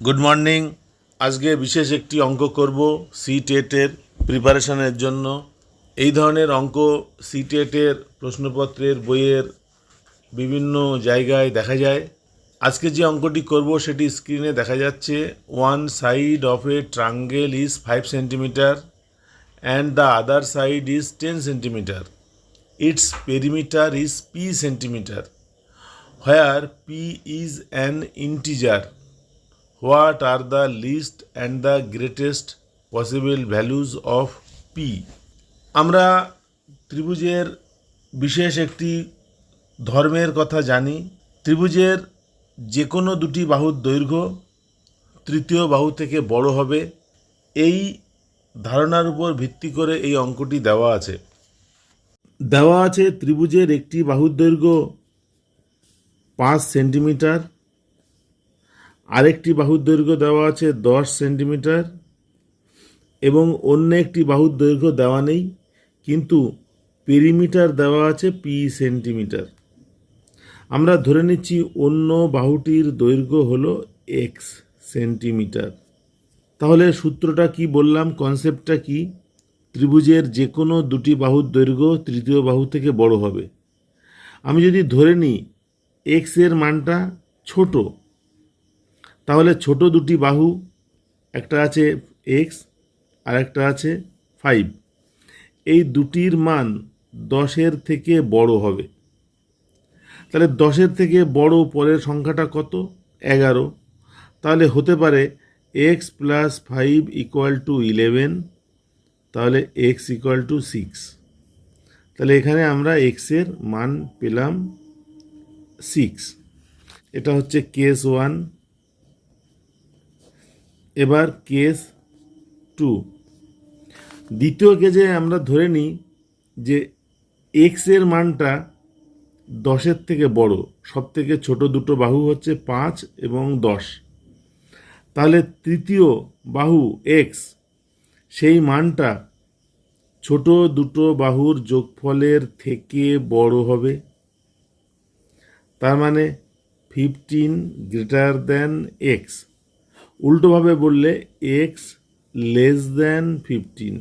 Good morning. আজকে বিশেষ একটি অঙ্ক করব সি-টেটের প্রিপারেশনের জন্য। এই ধরনের অঙ্ক সি-টেটের প্রশ্নপত্রের বইয়ের বিভিন্ন জায়গায় দেখা যায়। আজকে যে অঙ্কটি করব সেটি স্ক্রিনে দেখা যাচ্ছে। One side of A triangle is 5 centimetre and the other side is 10 centimetre. It's perimeter is p centimetre, where p is an integer. What are the least and the greatest possible values of p? আমরা ত্রিভুজের বিশেষ একটি ধর্মের কথা জানি। ত্রিভুজের যে কোনো দুটি বাহুর দৈর্ঘ্য তৃতীয় বাহু থেকে বড় হবে, এই ধারণার উপর ভিত্তি করে এই অঙ্কটি দেওয়া আছে। ত্রিভুজের একটি বাহুর দৈর্ঘ্য 5 সেন্টিমিটার, আরেকটি বাহুর দৈর্ঘ্য দেওয়া আছে 10 সেন্টিমিটার এবং অন্য একটি বাহুর দৈর্ঘ্য দেওয়া নেই, কিন্তু পেরিমিটার দেওয়া আছে p সেন্টিমিটার। আমরা ধরে নিচ্ছি অন্য বাহুটির দৈর্ঘ্য হলো x সেন্টিমিটার। তাহলে সূত্রটা কি বললাম, কনসেপ্টটা কি? ত্রিভুজের যে কোনো দুটি বাহুর দৈর্ঘ্য তৃতীয় বাহু থেকে বড় হবে। আমি যদি ধরে নিই x এর মানটা ছোট, তাহলে ছোট দুটি বাহু, একটা আছে x আর একটা আছে 5, এই দুটির মান 10-এর থেকে বড় হবে। তাহলে 10-এর থেকে বড় পরের সংখ্যাটা কত? 11। তাহলে হতে পারে x + 5 = 11, তাহলে x = 6। তাহলে এখানে আমরা x এর মান পেলাম 6। এটা হচ্ছে কেস 1। এবার কেস 2। দ্বিতীয় কেসে আমরা ধরে নিই যে x এর মানটা 10-এর থেকে বড়। সব থেকে ছোট দুটো বাহু হচ্ছে 5 এবং 10। তাহলে তৃতীয় বাহু x, সেই মানটা ছোট দুটো বাহুর যোগফলের থেকে বড় হবে। তার মানে 15 > x। উল্টোভাবে বললে x < 15।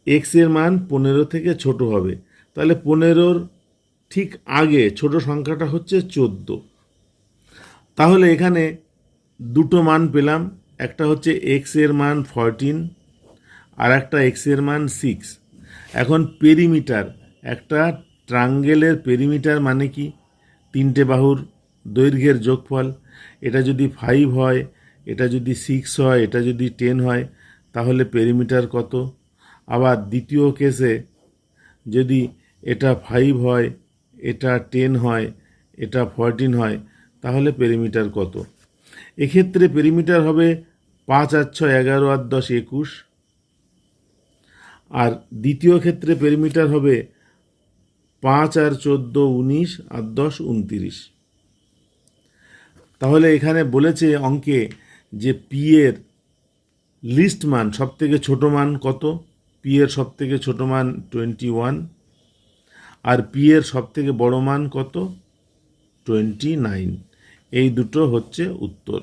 x এর মান 15 থেকে ছোট হবে। তাহলে 15-র ঠিক আগে ছোট সংখ্যাটা হচ্ছে 14। তাহলে এখানে দুটো মান পেলাম, একটা হচ্ছে x এর মান 14 আর একটা x এর মান 6। এখন পেরিমিটার, একটা ট্রাঙ্গেলের পেরিমিটার মানে কি? তিনটে বাহুর দৈর্ঘ্যের যোগফল। এটা যদি 5 হয়, এটা যদি 6 হয়, এটা যদি 10 হয়, তাহলে পেরিমিটার কত? আবার দ্বিতীয় কেসে যদি এটা 5 হয়, এটা 10 হয়, এটা 14 হয়, তাহলে পেরিমিটার কত? এক্ষেত্রে পেরিমিটার হবে 5 আর 6 11 আর 10 21। আর দ্বিতীয় ক্ষেত্রে পেরিমিটার হবে 5 আর 14 19 আর 10 29। তাহলে এখানে বলেছে অঙ্কে যে পি এর লিস্ট মান, সব থেকে ছোট মান কত? পি এর সব থেকে ছোট মান 21 আর পি এর সব থেকে বড় মান কত? 29। এই দুটো হচ্ছে উত্তর।